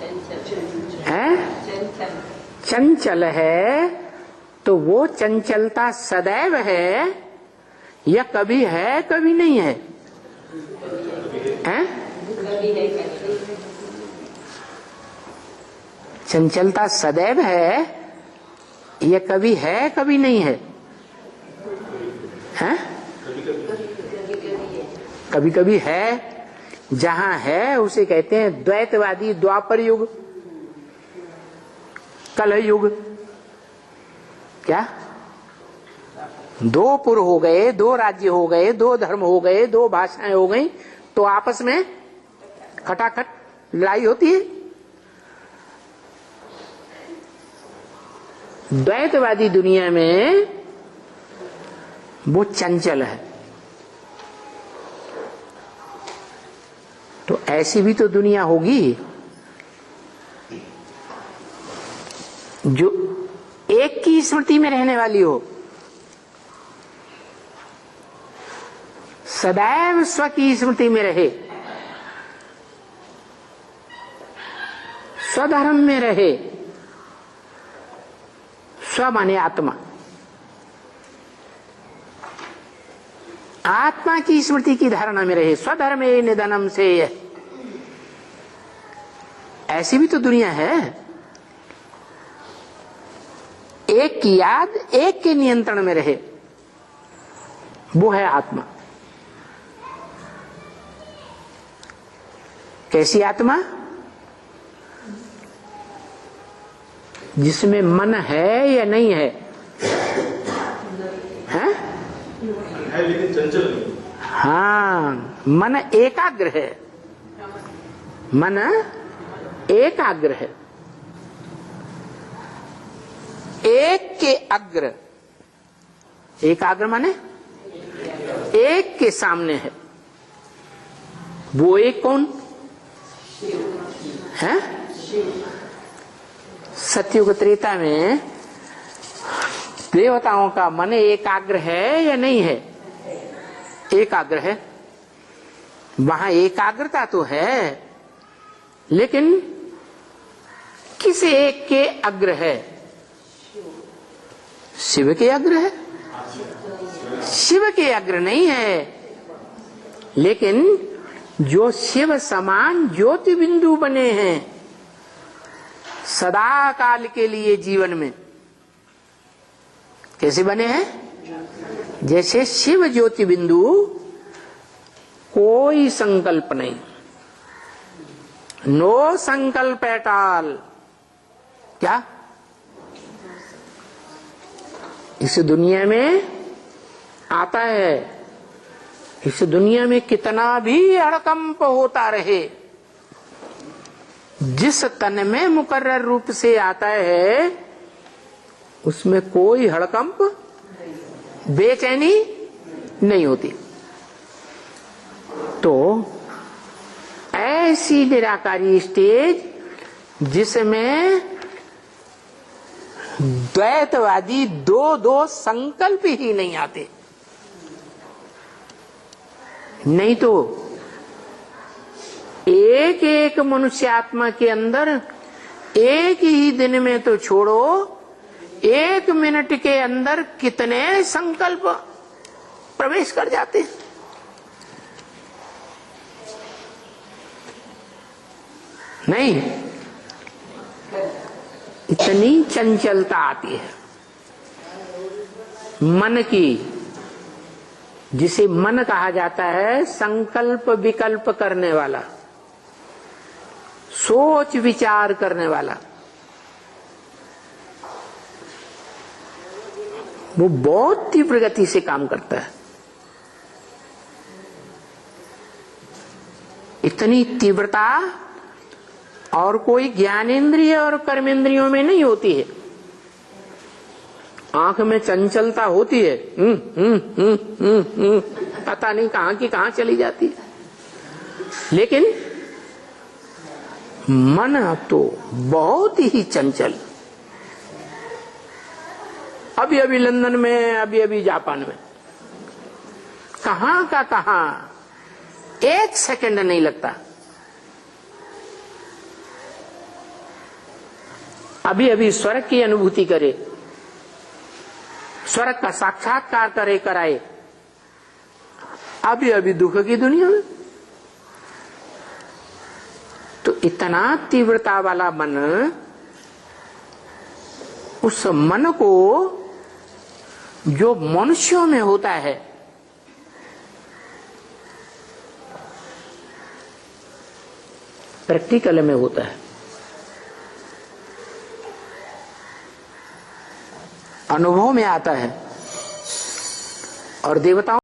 है, चंचल है, तो वो चंचलता सदैव है या कभी है कभी नहीं है? हैं? चंचलता सदैव है या कभी है कभी नहीं है? हैं? कभी कभी है। जहां है उसे कहते हैं द्वैतवादी द्वापर युग, कलह युग। क्या? दो पुर हो गए, दो राज्य हो गए, दो धर्म हो गए, दो भाषाएं हो गई, तो आपस में खटाखट लड़ाई होती है। द्वैतवादी दुनिया में वो चंचल है। तो ऐसी भी तो दुनिया होगी जो एक की स्मृति में रहने वाली हो, सदैव स्व की स्मृति में रहे, स्वधर्म में रहे। स्व माने आत्मा, आत्मा की स्मृति की धारणा में रहे, स्वधर्मे निधनम से। ऐसी भी तो दुनिया है। एक की याद, एक के नियंत्रण में रहे, वो है आत्मा। कैसी आत्मा? जिसमें मन है या नहीं है? हैं? है लेकिन चंचल नहीं। हाँ, मन एकाग्र है, मन एकाग्र है, एक के अग्र। एकाग्र माने एक के सामने है। वो एक कौन है? सतयुग त्रेता में देवताओं का मन एकाग्र है या नहीं है? एकाग्र है। वहां एकाग्रता तो है, लेकिन किस एक के अग्र है? शिव के अग्र है। शिव के अग्र नहीं है, लेकिन जो शिव समान ज्योति बिंदु बने हैं सदा काल के लिए जीवन में, कैसे बने हैं? जैसे शिव ज्योति बिंदु, कोई संकल्प नहीं, नो संकल्प एट ऑल। क्या? इस दुनिया में आता है, इस दुनिया में कितना भी हड़कंप होता रहे, जिस तन में मुकर्रर रूप से आता है उसमें कोई हड़कंप, बेचैनी नहीं होती। तो ऐसी निराकारी स्टेज जिसमें द्वैतवादी दो दो संकल्प ही नहीं आते, नहीं तो एक एक मनुष्य आत्मा के अंदर एक ही दिन में तो छोड़ो, एक मिनट के अंदर कितने संकल्प प्रवेश कर जाते। नहीं, इतनी चंचलता आती है मन की, जिसे मन कहा जाता है संकल्प विकल्प करने वाला, सोच विचार करने वाला। वो बहुत तीव्र गति से काम करता है। इतनी तीव्रता और कोई ज्ञानेंद्रिय और कर्मेंद्रियों में नहीं होती है। आंख में चंचलता होती है, पता नहीं कहां की कहां चली जाती है, लेकिन मन तो बहुत ही चंचल। अभी अभी लंदन में, अभी अभी जापान में, कहां का कहां एक सेकंड नहीं लगता। अभी अभी स्वर्ग की अनुभूति करे, स्वर्ग का साक्षात्कार करे कराए, अभी अभी दुख की दुनिया में। तो इतना तीव्रता वाला मन, उस मन को जो मनुष्यों में होता है, प्रैक्टिकल में होता है, अनुभव में आता है, और देवताओं